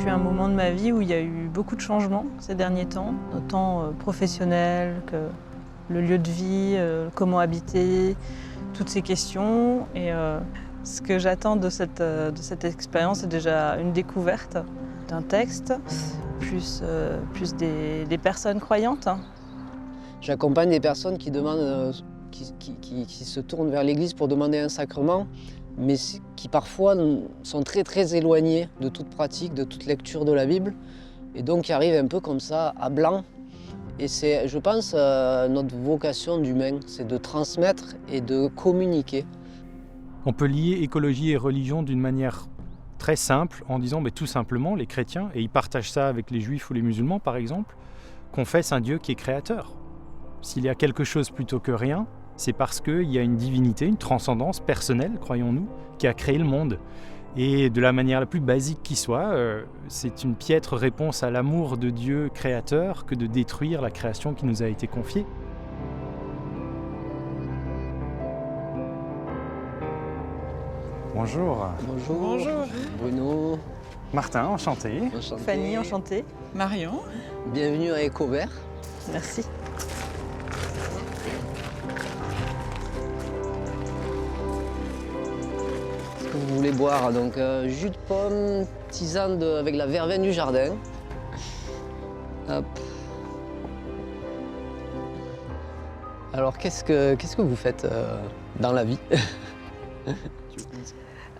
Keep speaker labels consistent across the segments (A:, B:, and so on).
A: vécu un moment de ma vie où il y a eu beaucoup de changements ces derniers temps, autant professionnels que le lieu de vie, comment habiter, toutes ces questions. Et ce que j'attends de cette expérience, c'est déjà une découverte d'un texte, plus des personnes croyantes.
B: J'accompagne des personnes qui demandent, qui se tournent vers l'église pour demander un sacrement, mais qui parfois sont très très éloignées de toute pratique, de toute lecture de la Bible, et donc qui arrivent un peu comme ça à blanc. Et c'est, je pense, notre vocation d'humain, c'est de transmettre et de communiquer.
C: On peut lier écologie et religion d'une manière très simple en disant tout simplement les chrétiens, et ils partagent ça avec les juifs ou les musulmans par exemple, confessent un Dieu qui est créateur. S'il y a quelque chose plutôt que rien, c'est parce qu'il y a une divinité, une transcendance personnelle, croyons-nous, qui a créé le monde. Et de la manière la plus basique qui soit, c'est une piètre réponse à l'amour de Dieu créateur que de détruire la création qui nous a été confiée. Bonjour.
B: Bonjour.
A: Bonjour.
B: Bruno.
C: Martin, enchanté.
B: Enchanté.
A: Fanny, enchantée.
D: Marion.
B: Bienvenue à Écovert.
A: Merci.
B: Ce que vous voulez boire, donc jus de pomme, tisane avec la verveine du jardin. Hop. Alors qu'est-ce que vous faites dans la vie?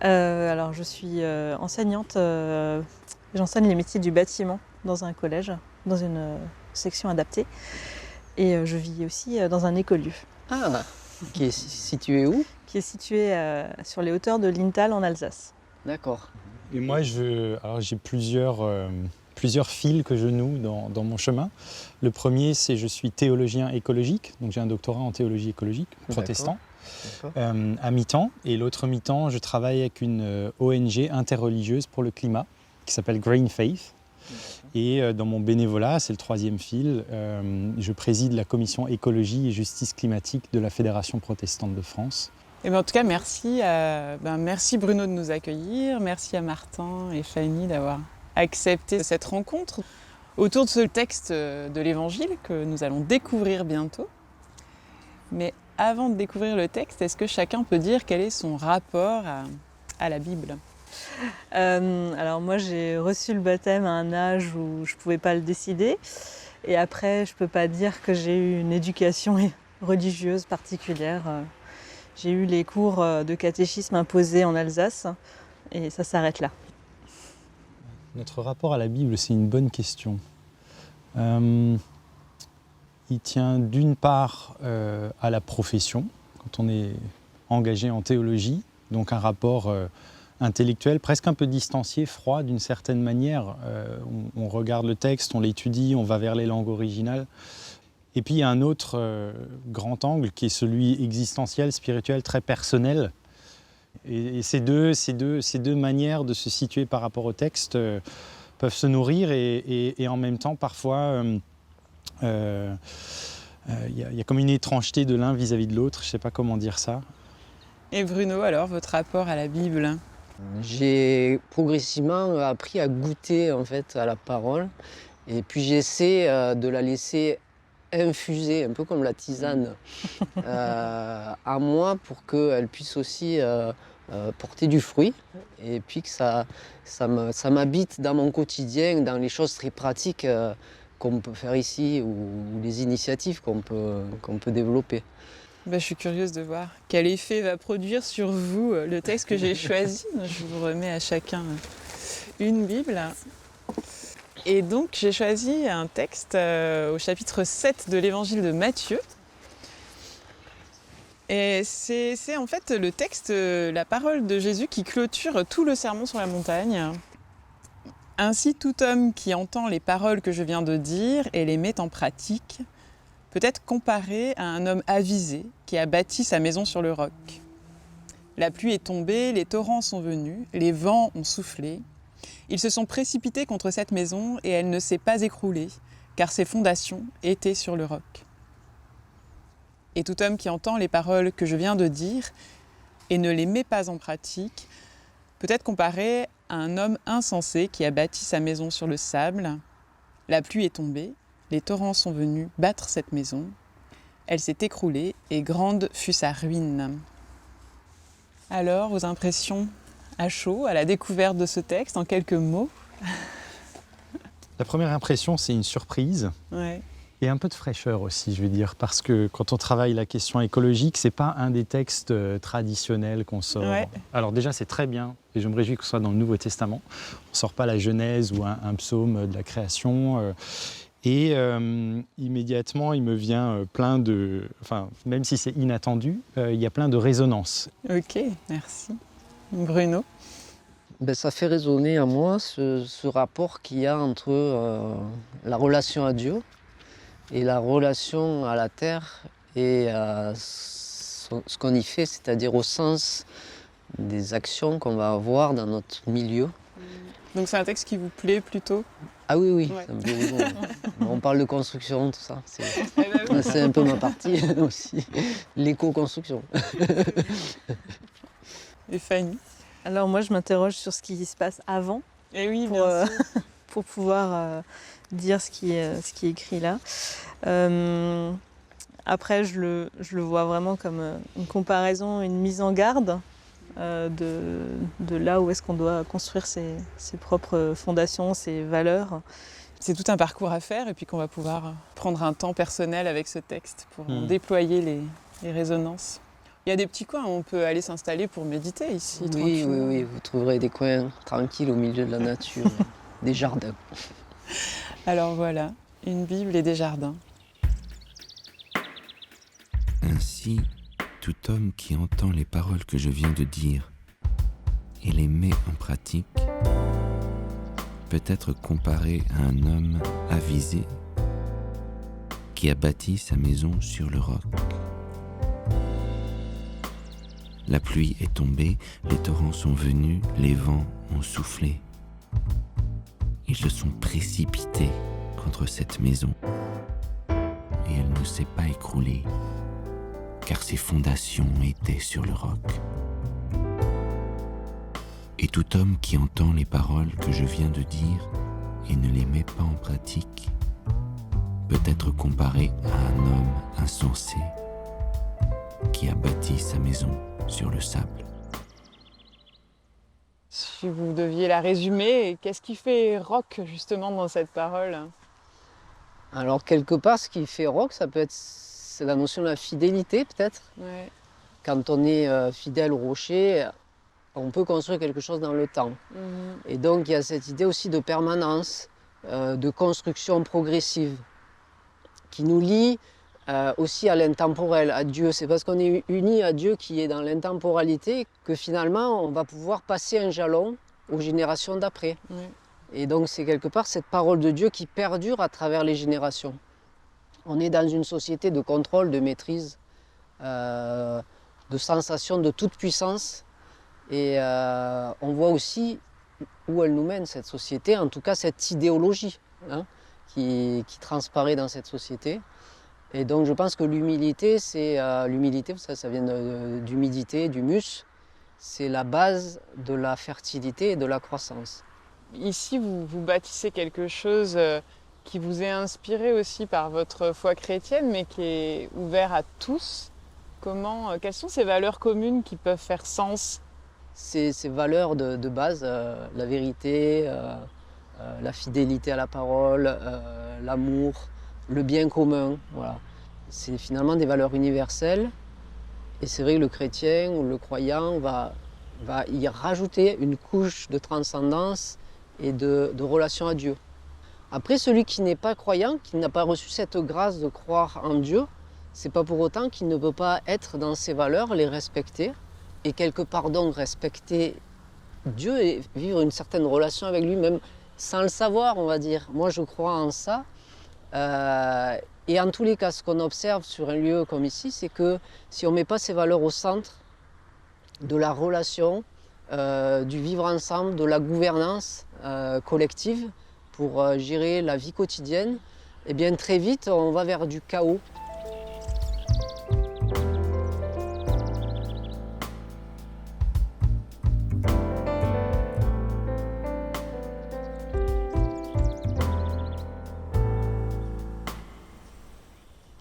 A: Alors je suis enseignante, j'enseigne les métiers du bâtiment dans un collège, dans une section adaptée. Et je vis aussi dans un écolieu.
B: Ah, qui est situé où?
A: Qui est situé sur les hauteurs de Lintal en Alsace.
B: D'accord.
C: Et moi, j'ai plusieurs fils que je noue dans mon chemin. Le premier, c'est je suis théologien écologique, donc j'ai un doctorat en théologie écologique, protestant, à mi-temps. Et l'autre mi-temps, je travaille avec une ONG interreligieuse pour le climat qui s'appelle Green Faith. Et dans mon bénévolat, c'est le troisième fil, je préside la commission écologie et justice climatique de la Fédération protestante de France.
D: Et en tout cas, merci Bruno de nous accueillir, merci à Martin et Fanny d'avoir accepté cette rencontre autour de ce texte de l'Évangile que nous allons découvrir bientôt. Mais avant de découvrir le texte, est-ce que chacun peut dire quel est son rapport à la Bible ?
A: Alors moi j'ai reçu le baptême à un âge où je ne pouvais pas le décider. Et après je ne peux pas dire que j'ai eu une éducation religieuse particulière. J'ai eu les cours de catéchisme imposés en Alsace et ça s'arrête là.
C: Notre rapport à la Bible, c'est une bonne question. Il tient d'une part à la profession, quand on est engagé en théologie, donc un rapport intellectuel, presque un peu distancié, froid d'une certaine manière. On regarde le texte, on l'étudie, on va vers les langues originales. Et puis il y a un autre grand angle qui est celui existentiel, spirituel, très personnel. Et ces deux manières de se situer par rapport au texte peuvent se nourrir et en même temps parfois il y a comme une étrangeté de l'un vis-à-vis de l'autre, je ne sais pas comment dire ça.
D: Et Bruno, alors, votre rapport à la Bible ?
B: J'ai progressivement appris à goûter en fait à la parole et puis j'essaie de la laisser infuser, un peu comme la tisane, à moi pour qu'elle puisse aussi porter du fruit et puis que ça m'habite dans mon quotidien, dans les choses très pratiques qu'on peut faire ici ou les initiatives qu'on peut développer.
D: Je suis curieuse de voir quel effet va produire sur vous le texte que j'ai choisi. Je vous remets à chacun une Bible. Et donc j'ai choisi un texte au chapitre 7 de l'évangile de Matthieu. Et c'est en fait le texte, la parole de Jésus qui clôture tout le sermon sur la montagne. Ainsi, tout homme qui entend les paroles que je viens de dire et les met en pratique peut être comparé à un homme avisé qui a bâti sa maison sur le roc. La pluie est tombée, les torrents sont venus, les vents ont soufflé. Ils se sont précipités contre cette maison et elle ne s'est pas écroulée, car ses fondations étaient sur le roc. Et tout homme qui entend les paroles que je viens de dire et ne les met pas en pratique peut être comparé à un homme insensé qui a bâti sa maison sur le sable. La pluie est tombée, les torrents sont venus battre cette maison. Elle s'est écroulée et grande fut sa ruine. Alors, vos impressions à chaud, à la découverte de ce texte, en quelques mots?
C: La première impression, c'est une surprise.
D: Ouais.
C: Et un peu de fraîcheur aussi, je veux dire, parce que quand on travaille la question écologique, c'est pas un des textes traditionnels qu'on sort.
D: Ouais.
C: Alors déjà, c'est très bien, et je me réjouis que ce soit dans le Nouveau Testament. On ne sort pas la Genèse ou un psaume de la création. Immédiatement, il me vient plein de... Enfin, même si c'est inattendu, il y a plein de résonances.
D: Ok, merci. Bruno?
B: Ben, ça fait résonner à moi ce rapport qu'il y a entre la relation à Dieu et la relation à la terre et à ce qu'on y fait, c'est-à-dire au sens des actions qu'on va avoir dans notre milieu.
D: Donc c'est un texte qui vous plaît plutôt?
B: Ah oui, oui,
D: Ouais.
B: ça me plaît beaucoup. On parle de construction, tout ça.
D: Eh ben oui.
B: C'est un peu ma partie aussi, l'éco-construction.
D: Et Fanny?
A: Alors moi, je m'interroge sur ce qui se passe avant
D: Eh oui,
A: pour,
D: bien sûr.
A: pour pouvoir dire ce qui est écrit là. Après, je le vois vraiment comme une comparaison, une mise en garde de là où est-ce qu'on doit construire ses propres fondations, ses valeurs.
D: C'est tout un parcours à faire et puis qu'on va pouvoir prendre un temps personnel avec ce texte pour déployer les résonances. Il y a des petits coins où on peut aller s'installer pour méditer ici,
B: Oui,
D: tranquillement.
B: oui, oui, vous trouverez des coins tranquilles au milieu de la nature, des jardins.
D: Alors voilà, une Bible et des jardins.
E: Ainsi, tout homme qui entend les paroles que je viens de dire et les met en pratique peut être comparé à un homme avisé qui a bâti sa maison sur le roc. La pluie est tombée, les torrents sont venus, les vents ont soufflé. Ils se sont précipités contre cette maison et elle ne s'est pas écroulée car ses fondations étaient sur le roc. Et tout homme qui entend les paroles que je viens de dire et ne les met pas en pratique peut être comparé à un homme insensé qui a bâti sa maison sur le sable.
D: Si vous deviez la résumer, qu'est-ce qui fait rock justement dans cette parole?
B: Alors quelque part, ce qui fait rock, ça peut être c'est la notion de la fidélité peut-être.
D: Ouais.
B: Quand on est fidèle au rocher, on peut construire quelque chose dans le temps.
D: Mhm.
B: Et donc il y a cette idée aussi de permanence, de construction progressive, qui nous lie aussi à l'intemporel, à Dieu. C'est parce qu'on est unis à Dieu qui est dans l'intemporalité que finalement on va pouvoir passer un jalon aux générations d'après.
D: Ouais.
B: Et donc c'est quelque part cette parole de Dieu qui perdure à travers les générations. On est dans une société de contrôle, de maîtrise, de sensation de toute puissance. Et on voit aussi où elle nous mène, cette société, en tout cas cette idéologie qui transparaît dans cette société. Et donc je pense que l'humilité, l'humilité, ça vient d'humidité, d'humus, c'est la base de la fertilité et de la croissance.
D: Ici, vous bâtissez quelque chose qui vous est inspiré aussi par votre foi chrétienne, mais qui est ouvert à tous. Quelles sont ces valeurs communes qui peuvent faire sens?
B: Ces valeurs de base, la vérité, la fidélité à la parole, l'amour, le bien commun, voilà. C'est finalement des valeurs universelles. Et c'est vrai que le chrétien ou le croyant va y rajouter une couche de transcendance et de relation à Dieu. Après, celui qui n'est pas croyant, qui n'a pas reçu cette grâce de croire en Dieu, c'est pas pour autant qu'il ne peut pas être dans ses valeurs, les respecter, et quelque part donc respecter Dieu et vivre une certaine relation avec lui, même sans le savoir, on va dire. Moi, je crois en ça. Et en tous les cas, ce qu'on observe sur un lieu comme ici, c'est que si on ne met pas ces valeurs au centre de la relation, du vivre ensemble, de la gouvernance collective pour gérer la vie quotidienne, eh bien très vite, on va vers du chaos.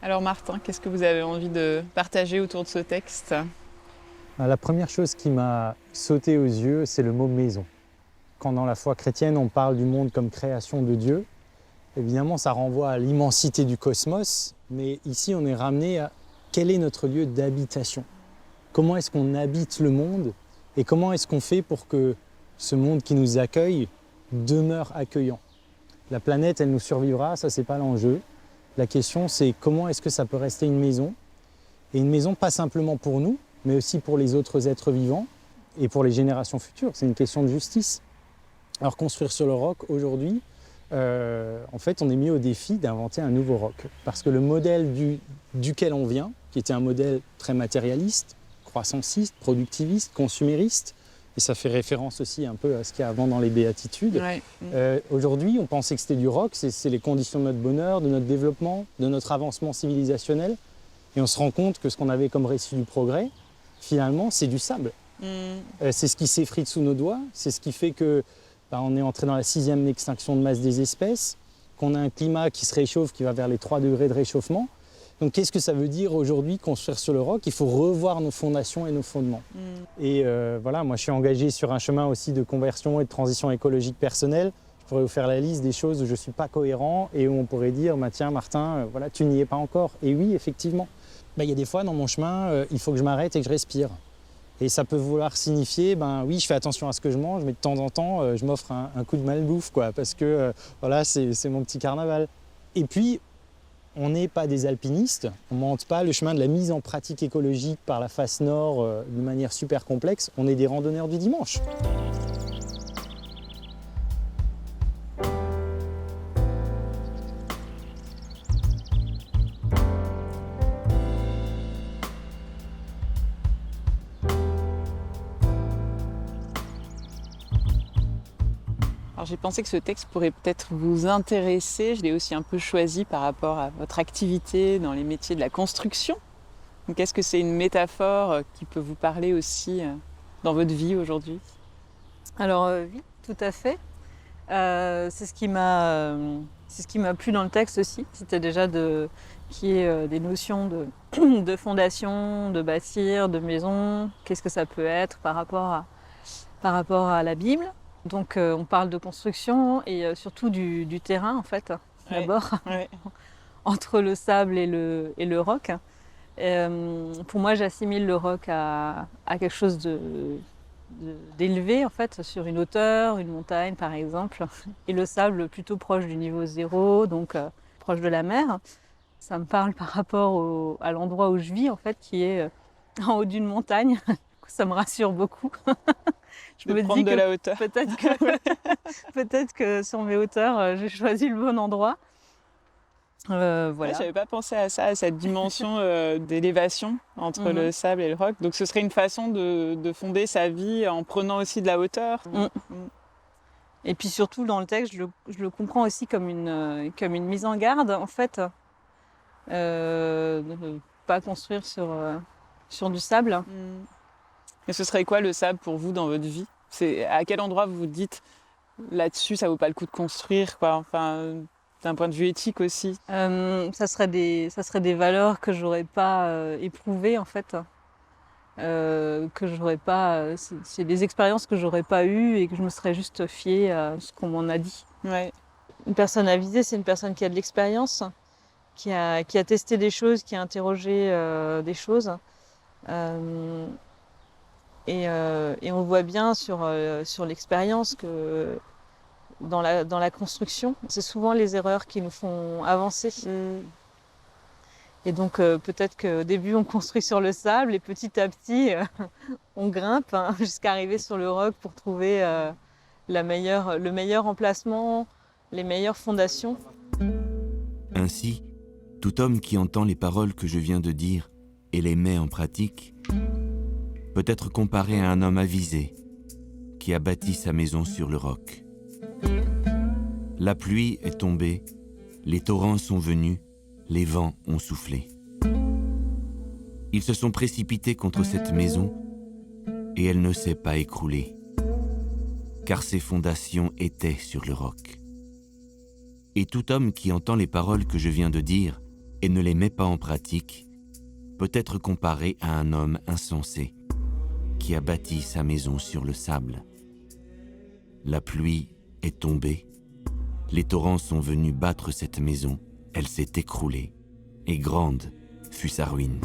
D: Alors Martin, qu'est-ce que vous avez envie de partager autour de ce texte ?
C: La première chose qui m'a sauté aux yeux, c'est le mot maison. Quand dans la foi chrétienne, on parle du monde comme création de Dieu, évidemment, ça renvoie à l'immensité du cosmos, mais ici, on est ramené à quel est notre lieu d'habitation. Comment est-ce qu'on habite le monde et comment est-ce qu'on fait pour que ce monde qui nous accueille demeure accueillant. La planète, elle nous survivra, ça, c'est pas l'enjeu. La question, c'est comment est-ce que ça peut rester une maison, et une maison pas simplement pour nous, mais aussi pour les autres êtres vivants et pour les générations futures. C'est une question de justice. Alors construire sur le roc, aujourd'hui, en fait, on est mis au défi d'inventer un nouveau roc. Parce que le modèle duquel on vient, qui était un modèle très matérialiste, croissanciste, productiviste, consumériste, et ça fait référence aussi un peu à ce qu'il y a avant dans les béatitudes.
D: Ouais.
C: Aujourd'hui, on pensait que c'était du roc, c'est les conditions de notre bonheur, de notre développement, de notre avancement civilisationnel. Et on se rend compte que ce qu'on avait comme récit du progrès, finalement, c'est du sable. C'est ce qui s'effrite sous nos doigts, c'est ce qui fait que on est entré dans la 6e extinction de masse des espèces, qu'on a un climat qui se réchauffe, qui va vers les 3 degrés de réchauffement. Donc qu'est-ce que ça veut dire aujourd'hui construire sur le roc ? Il faut revoir nos fondations et nos fondements. Et voilà, moi je suis engagé sur un chemin aussi de conversion et de transition écologique personnelle. Je pourrais vous faire la liste des choses où je ne suis pas cohérent et où on pourrait dire tiens Martin, voilà, tu n'y es pas encore. Et oui, effectivement. Il y a des fois dans mon chemin, il faut que je m'arrête et que je respire. Et ça peut vouloir signifier, oui, je fais attention à ce que je mange, mais de temps en temps, je m'offre un coup de malbouffe, quoi, parce que voilà, c'est mon petit carnaval. Et puis, on n'est pas des alpinistes, on ne monte pas le chemin de la mise en pratique écologique par la face nord de manière super complexe, on est des randonneurs du dimanche.
D: Alors j'ai pensé que ce texte pourrait peut-être vous intéresser. Je l'ai aussi un peu choisi par rapport à votre activité dans les métiers de la construction. Donc est-ce que c'est une métaphore qui peut vous parler aussi dans votre vie aujourd'hui ?
A: Alors oui, tout à fait. C'est ce qui m'a plu dans le texte aussi. C'était déjà qu'il y ait des notions de fondation, de bâtir, de maison. Qu'est-ce que ça peut être par rapport à la Bible. Donc on parle de construction et surtout du terrain en fait, d'abord, entre le sable et le roc. Pour moi, j'assimile le roc à quelque chose d'élevé en fait, sur une hauteur, une montagne par exemple, et le sable plutôt proche du niveau zéro, donc proche de la mer. Ça me parle par rapport à l'endroit où je vis en fait, qui est en haut d'une montagne. Ça me rassure beaucoup.
D: Je me dis de la hauteur.
A: Peut-être que sur mes hauteurs, j'ai choisi le bon endroit. Voilà.
D: Ouais, je n'avais pas pensé à ça, à cette dimension d'élévation entre le sable et le roc. Donc ce serait une façon de fonder sa vie en prenant aussi de la hauteur.
A: Et puis surtout dans le texte, je le comprends aussi comme une mise en garde en fait. De ne pas construire sur du sable.
D: Et ce serait quoi le sable pour vous dans votre vie ? C'est à quel endroit vous vous dites là-dessus ça vaut pas le coup de construire quoi, enfin d'un point de vue éthique aussi.
A: Ça serait des valeurs que j'aurais pas éprouvées en fait, que j'aurais pas. C'est des expériences que j'aurais pas eues et que je me serais juste fiée à ce qu'on m'en a dit.
D: Ouais.
A: Une personne avisée, c'est une personne qui a de l'expérience, qui a testé des choses, qui a interrogé des choses. Et on voit bien sur l'expérience que dans la construction, c'est souvent les erreurs qui nous font avancer. Et donc peut-être qu'au début on construit sur le sable et petit à petit on grimpe jusqu'à arriver sur le roc pour trouver le meilleur emplacement, les meilleures fondations.
E: Ainsi, tout homme qui entend les paroles que je viens de dire et les met en pratique peut être comparé à un homme avisé qui a bâti sa maison sur le roc. La pluie est tombée, les torrents sont venus, les vents ont soufflé. Ils se sont précipités contre cette maison et elle ne s'est pas écroulée, car ses fondations étaient sur le roc. Et tout homme qui entend les paroles que je viens de dire et ne les met pas en pratique peut être comparé à un homme insensé qui a bâti sa maison sur le sable. La pluie est tombée, les torrents sont venus battre cette maison, elle s'est écroulée, et grande fut sa ruine.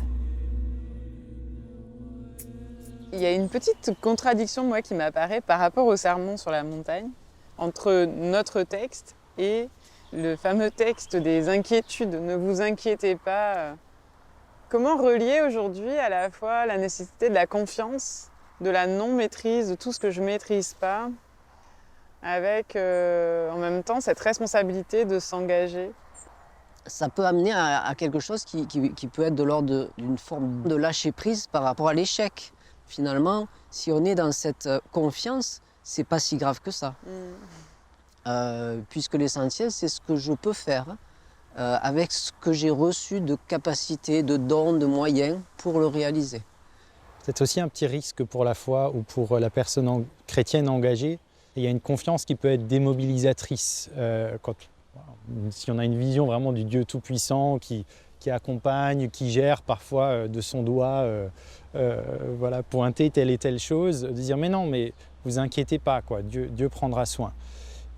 D: Il y a une petite contradiction, moi, qui m'apparaît par rapport au sermon sur la montagne, entre notre texte et le fameux texte des inquiétudes. Ne vous inquiétez pas. Comment relier aujourd'hui à la fois la nécessité de la confiance, de la non-maîtrise, de tout ce que je ne maîtrise pas, avec en même temps cette responsabilité de s'engager?
B: Ça peut amener à quelque chose qui peut être de l'ordre d'une forme de lâcher-prise par rapport à l'échec. Finalement, si on est dans cette confiance, c'est pas si grave que ça. Puisque l'essentiel, c'est ce que je peux faire avec ce que j'ai reçu de capacités, de dons, de moyens pour le réaliser.
C: C'est aussi un petit risque pour la foi ou pour la personne chrétienne engagée. Il y a une confiance qui peut être démobilisatrice. Si on a une vision vraiment du Dieu tout-puissant qui accompagne, qui gère parfois de son doigt, pointer telle et telle chose, de dire mais non, mais vous inquiétez pas, quoi, Dieu prendra soin.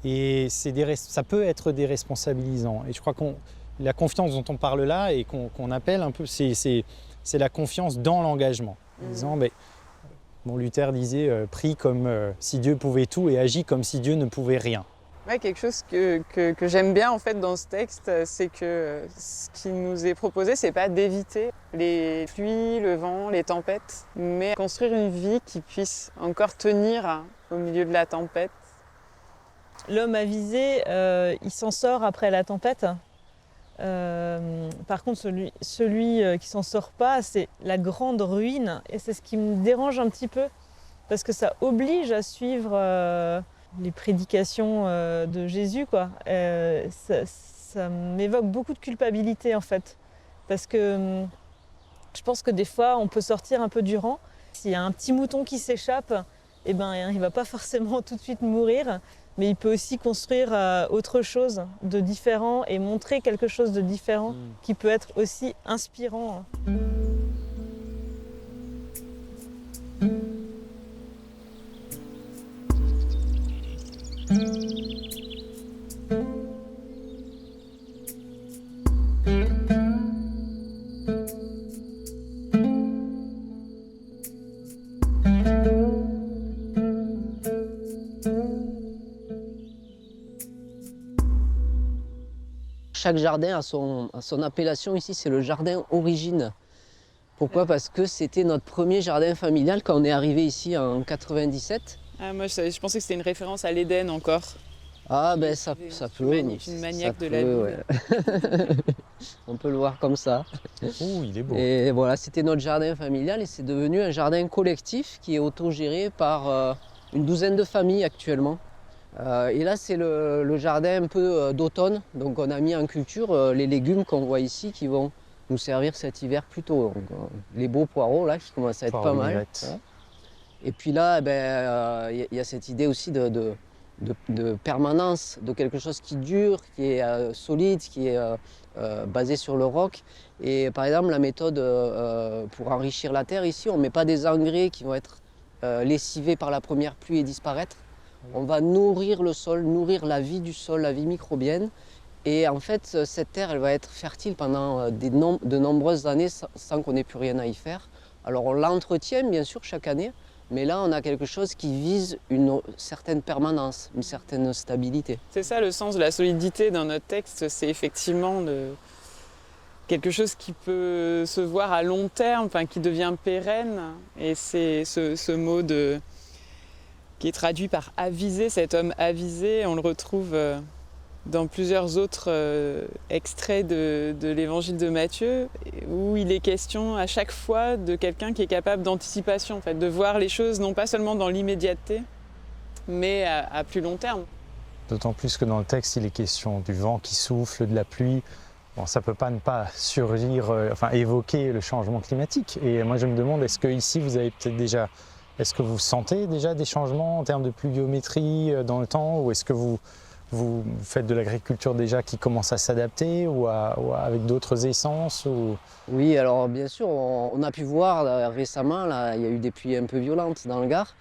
C: Et ça peut être déresponsabilisant. Et je crois que la confiance dont on parle là et qu'on appelle un peu, c'est la confiance dans l'engagement. En disant, Luther disait prie comme si Dieu pouvait tout et agis comme si Dieu ne pouvait rien.
D: Ouais, quelque chose que j'aime bien en fait dans ce texte, c'est que ce qui nous est proposé, c'est pas d'éviter les pluies, le vent, les tempêtes, mais construire une vie qui puisse encore tenir au milieu de la tempête.
A: L'homme avisé, il s'en sort après la tempête. Par contre, celui qui s'en sort pas, c'est la grande ruine. Et c'est ce qui me dérange un petit peu, parce que ça oblige à suivre les prédications de Jésus, quoi. Ça m'évoque beaucoup de culpabilité, en fait. Parce que je pense que des fois, on peut sortir un peu du rang. S'il y a un petit mouton qui s'échappe, il ne va pas forcément tout de suite mourir. Mais il peut aussi construire autre chose de différent et montrer quelque chose de différent qui peut être aussi inspirant.
B: Chaque jardin a son appellation ici, c'est le jardin Origine. Pourquoi? Parce que c'était notre premier jardin familial quand on est arrivé ici en 97.
D: Ah, moi, je pensais que c'était une référence à l'Éden encore.
B: Ah ben ça peut.
D: Une maniaque de la vie.
B: Ouais. On peut le voir comme ça.
C: Oh, il est beau.
B: Et voilà, c'était notre jardin familial et c'est devenu un jardin collectif qui est autogéré par une douzaine de familles actuellement. Et là, c'est le jardin un peu d'automne. Donc on a mis en culture les légumes qu'on voit ici qui vont nous servir cet hiver plus tôt. Donc, les beaux poireaux là qui commencent à être pas mal. Hein. Et puis là, y a cette idée aussi de permanence, de quelque chose qui dure, qui est solide, qui est basé sur le roc. Et par exemple, la méthode pour enrichir la terre ici, on ne met pas des engrais qui vont être lessivés par la première pluie et disparaître. On va nourrir le sol, nourrir la vie du sol, la vie microbienne. Et en fait, cette terre, elle va être fertile pendant de nombreuses années sans qu'on n'ait plus rien à y faire. Alors on l'entretient bien sûr chaque année, mais là on a quelque chose qui vise une certaine permanence, une certaine stabilité.
D: C'est ça le sens de la solidité dans notre texte, c'est effectivement quelque chose qui peut se voir à long terme, enfin, qui devient pérenne. Et c'est ce mot qui est traduit par aviser, cet homme avisé, on le retrouve dans plusieurs autres extraits de l'évangile de Matthieu, où il est question à chaque fois de quelqu'un qui est capable d'anticipation, en fait, de voir les choses non pas seulement dans l'immédiateté, mais à plus long terme.
C: D'autant plus que dans le texte, il est question du vent qui souffle, de la pluie. Bon, ça ne peut pas ne pas surgir, évoquer le changement climatique. Et moi, je me demande, est-ce que ici, vous avez peut-être déjà... Est-ce que vous sentez déjà des changements en termes de pluviométrie dans le temps, ou est-ce que vous Vous faites de l'agriculture déjà qui commence à s'adapter ou avec d'autres essences ou...
B: Oui, alors bien sûr, on a pu voir récemment, là, il y a eu des pluies un peu violentes dans le Gard,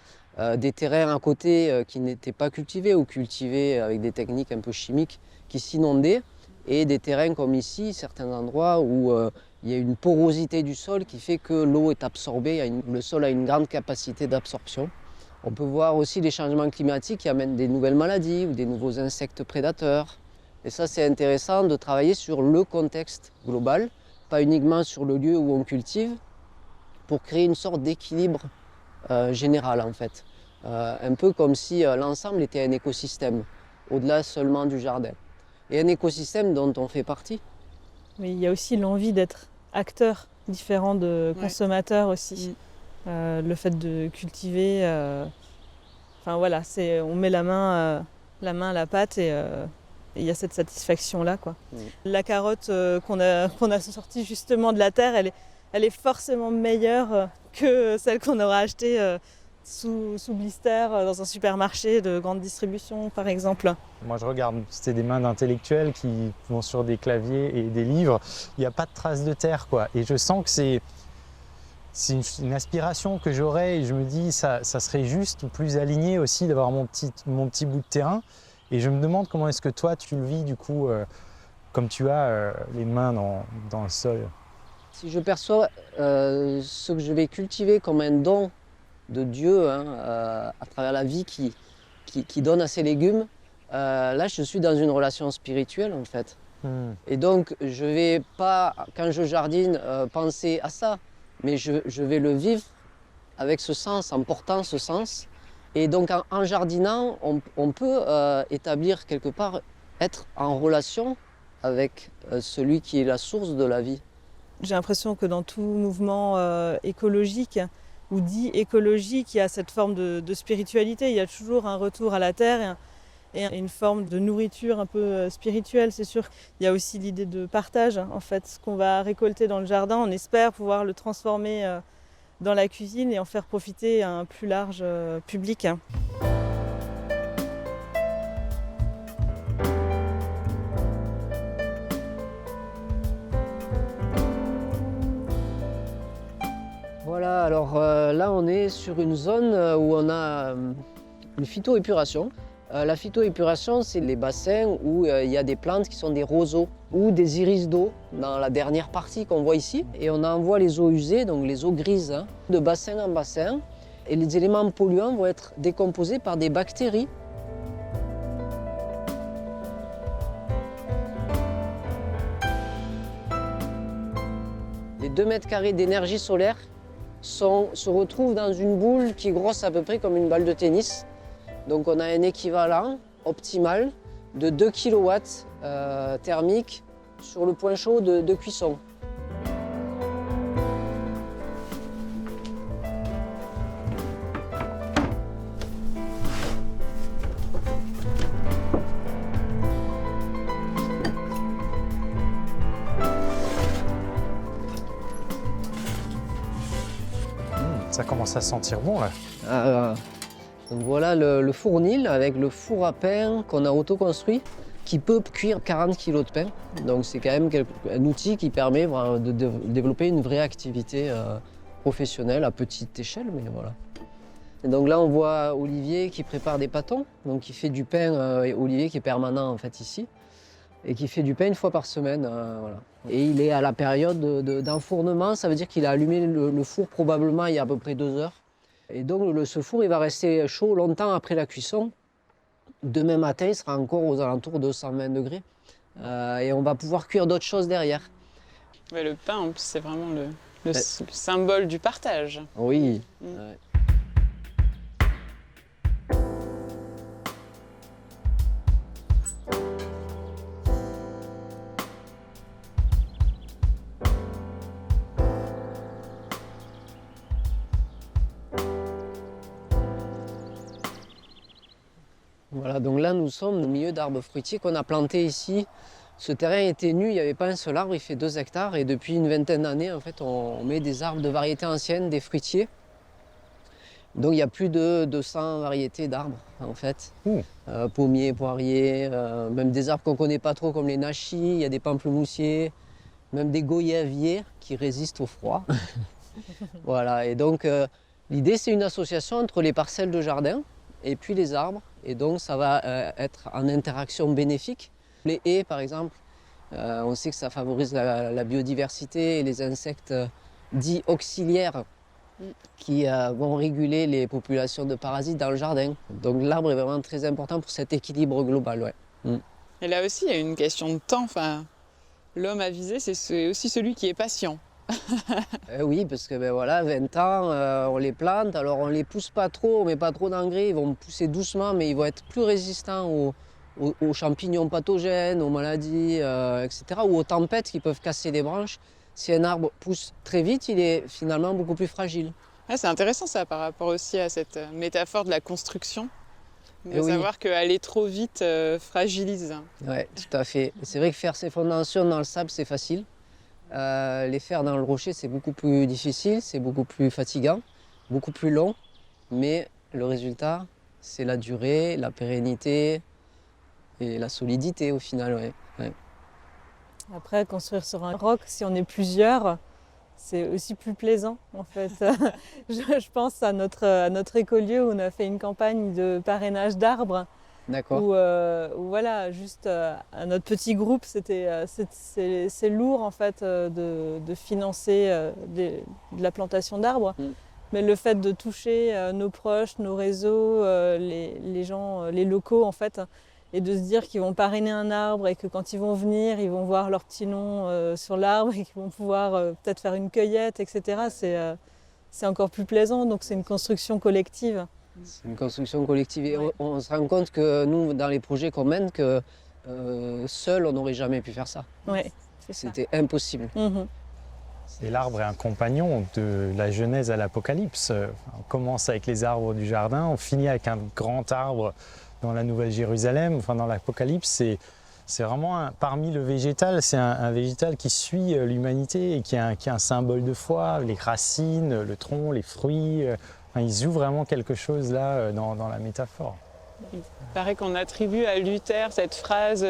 B: des terrains à côté qui n'étaient pas cultivés ou cultivés avec des techniques un peu chimiques qui s'inondaient, et des terrains comme ici, certains endroits où il y a une porosité du sol qui fait que l'eau est absorbée, le sol a une grande capacité d'absorption. On peut voir aussi les changements climatiques qui amènent des nouvelles maladies ou des nouveaux insectes prédateurs. Et ça, c'est intéressant de travailler sur le contexte global, pas uniquement sur le lieu où on cultive, pour créer une sorte d'équilibre général en fait. Un peu comme si l'ensemble était un écosystème, au-delà seulement du jardin. Et un écosystème dont on fait partie.
A: Mais il y a aussi l'envie d'être acteur différent de consommateur aussi. Le fait de cultiver, enfin voilà, on met la main à la pâte et il y a cette satisfaction-là, quoi. La carotte qu'on a sortie justement de la terre, elle est forcément meilleure que celle qu'on aura achetée sous blister dans un supermarché de grande distribution, par exemple.
C: Moi, je regarde, c'était des mains d'intellectuels qui vont sur des claviers et des livres. Il n'y a pas de traces de terre, quoi. Et je sens que c'est une aspiration que j'aurais et je me dis ça serait juste plus aligné aussi d'avoir mon petit bout de terrain. Et je me demande comment est-ce que toi, tu le vis, du coup, comme tu as les mains dans le sol.
B: Si je perçois ce que je vais cultiver comme un don de Dieu à travers la vie qui donne à ses légumes, là je suis dans une relation spirituelle en fait. Et donc je ne vais pas, quand je jardine, penser à ça, mais je vais le vivre avec ce sens, en portant ce sens. Et donc en jardinant, on peut établir quelque part, être en relation avec celui qui est la source de la vie.
A: J'ai l'impression que dans tout mouvement écologique ou dit écologique, il y a cette forme de spiritualité. Il y a toujours un retour à la terre et une forme de nourriture un peu spirituelle, c'est sûr. Il y a aussi l'idée de partage, en fait. Ce qu'on va récolter dans le jardin, on espère pouvoir le transformer dans la cuisine et en faire profiter à un plus large public.
B: Voilà, alors là on est sur une zone où on a une phytoépuration. La phytoépuration, c'est les bassins où il y a des plantes qui sont des roseaux ou des iris d'eau dans la dernière partie qu'on voit ici. Et on envoie les eaux usées, donc les eaux grises, de bassin en bassin. Et les éléments polluants vont être décomposés par des bactéries. Les 2 mètres carrés d'énergie solaire se retrouvent dans une boule qui est grosse à peu près comme une balle de tennis. Donc on a un équivalent optimal de 2 kW thermiques sur le point chaud de cuisson.
C: Ça commence à sentir bon là.
B: Donc voilà le fournil avec le four à pain qu'on a auto-construit qui peut cuire 40 kg de pain. Donc c'est quand même un outil qui permet de développer une vraie activité professionnelle à petite échelle, mais voilà. Et donc là on voit Olivier qui prépare des pâtons, donc il fait du pain, Olivier qui est permanent en fait ici, et qui fait du pain 1 fois par semaine. Voilà. Et il est à la période d'enfournement, ça veut dire qu'il a allumé le four probablement il y a à peu près 2 heures. Et donc ce four il va rester chaud longtemps après la cuisson. Demain matin il sera encore aux alentours de 120 degrés. Et on va pouvoir cuire d'autres choses derrière.
D: Ouais, le pain, en plus, c'est vraiment le symbole du partage.
B: Oui. Ouais. Voilà, donc là nous sommes au milieu d'arbres fruitiers qu'on a plantés ici. Ce terrain était nu, il n'y avait pas un seul arbre, il fait 2 hectares et depuis une vingtaine d'années en fait on met des arbres de variétés anciennes, des fruitiers. Donc il y a plus de 200 variétés d'arbres en fait.
C: Ouh.
B: Pommiers, poiriers, même des arbres qu'on ne connaît pas trop comme les nachis, il y a des pamplemoussiers, même des goyaviers qui résistent au froid. Voilà, et donc l'idée c'est une association entre les parcelles de jardin et puis les arbres. Et donc ça va être en interaction bénéfique. Les haies par exemple, on sait que ça favorise la biodiversité et les insectes dits auxiliaires qui vont réguler les populations de parasites dans le jardin. Donc l'arbre est vraiment très important pour cet équilibre global. Ouais.
D: Et là aussi, il y a une question de temps. Enfin, l'homme avisé, c'est aussi celui qui est patient.
B: Oui, parce que ben voilà, 20 ans, on les plante, alors on les pousse pas trop, on met pas trop d'engrais, ils vont pousser doucement, mais ils vont être plus résistants aux champignons pathogènes, aux maladies, etc., ou aux tempêtes qui peuvent casser des branches. Si un arbre pousse très vite, il est finalement beaucoup plus fragile.
D: Ah, c'est intéressant ça par rapport aussi à cette métaphore de la construction. De
B: Et oui.
D: savoir qu'aller trop vite fragilise.
B: Oui, tout à fait. C'est vrai que faire ses fondations dans le sable, c'est facile. Les faire dans le rocher, c'est beaucoup plus difficile, c'est beaucoup plus fatigant, beaucoup plus long. Mais le résultat, c'est la durée, la pérennité et la solidité au final. Ouais.
A: Après, construire sur un roc, si on est plusieurs, c'est aussi plus plaisant en fait. Je pense à notre écolieu où on a fait une campagne de parrainage d'arbres.
B: D'accord.
A: Où voilà, juste à notre petit groupe, c'est lourd en fait de financer de la plantation d'arbres. Mais le fait de toucher nos proches, nos réseaux, les gens, les locaux en fait, et de se dire qu'ils vont parrainer un arbre et que quand ils vont venir, ils vont voir leur petit nom sur l'arbre et qu'ils vont pouvoir peut-être faire une cueillette, etc. C'est encore plus plaisant, donc c'est une construction collective.
B: C'est une construction collective. Et on se rend compte que nous, dans les projets qu'on mène, que seul, on n'aurait jamais pu faire ça.
A: Ouais, c'est ça.
B: C'était impossible.
C: Et l'arbre est un compagnon de la Genèse à l'Apocalypse. On commence avec les arbres du jardin, on finit avec un grand arbre dans la Nouvelle Jérusalem, enfin dans l'Apocalypse. C'est vraiment, parmi le végétal, c'est un végétal qui suit l'humanité et qui est un symbole de foi, les racines, le tronc, les fruits. Enfin, il joue vraiment quelque chose là dans la métaphore.
D: Il paraît qu'on attribue à Luther cette phrase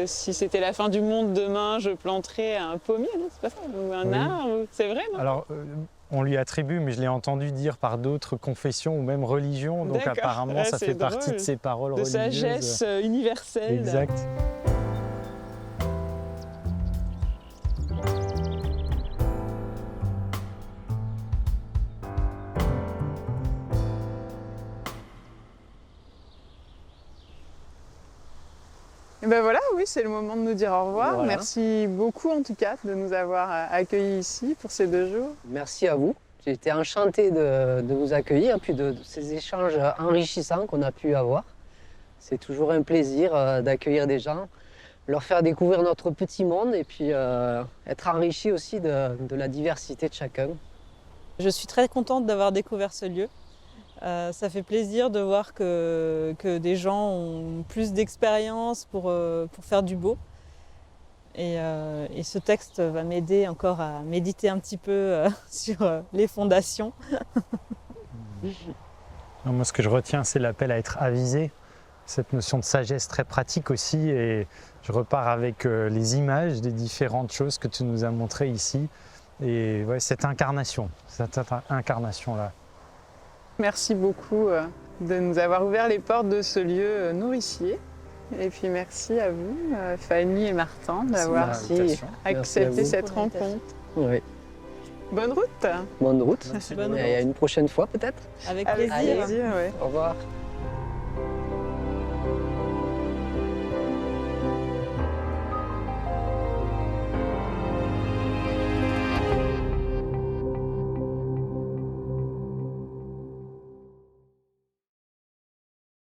D: si c'était la fin du monde demain, je planterais un pommier, non, c'est pas ça, ou un arbre, c'est vrai, non?
C: Alors, on lui attribue, mais je l'ai entendu dire par d'autres confessions ou même religions, donc
D: D'accord.
C: apparemment ça fait partie de ses paroles
D: de
C: religieuses.
D: sagesse universelle.
C: Exact.
D: Et ben voilà, oui, c'est le moment de nous dire au revoir.
B: Voilà.
D: Merci beaucoup en tout cas de nous avoir accueillis ici pour ces 2 jours.
B: Merci à vous. J'ai été enchanté de vous accueillir, puis de ces échanges enrichissants qu'on a pu avoir. C'est toujours un plaisir d'accueillir des gens, leur faire découvrir notre petit monde et puis être enrichi aussi de la diversité de chacun.
A: Je suis très contente d'avoir découvert ce lieu. Ça fait plaisir de voir que des gens ont plus d'expérience pour faire du beau. Et ce texte va m'aider encore à méditer un petit peu sur les fondations.
C: Non, moi, ce que je retiens, c'est l'appel à être avisé, cette notion de sagesse très pratique aussi. Et je repars avec les images des différentes choses que tu nous as montrées ici. Et ouais, cette incarnation-là.
D: Merci beaucoup de nous avoir ouvert les portes de ce lieu nourricier. Et puis merci à vous, Fanny et Martin, d'avoir
B: Merci.
D: accepté
B: vous.
D: cette rencontre.
B: Oui.
D: Bonne route.
B: Bonne route.
A: Bonne
B: Et à une prochaine fois peut-être.
A: Avec
D: Avec
A: plaisir.
D: plaisir, ouais.
B: Au revoir.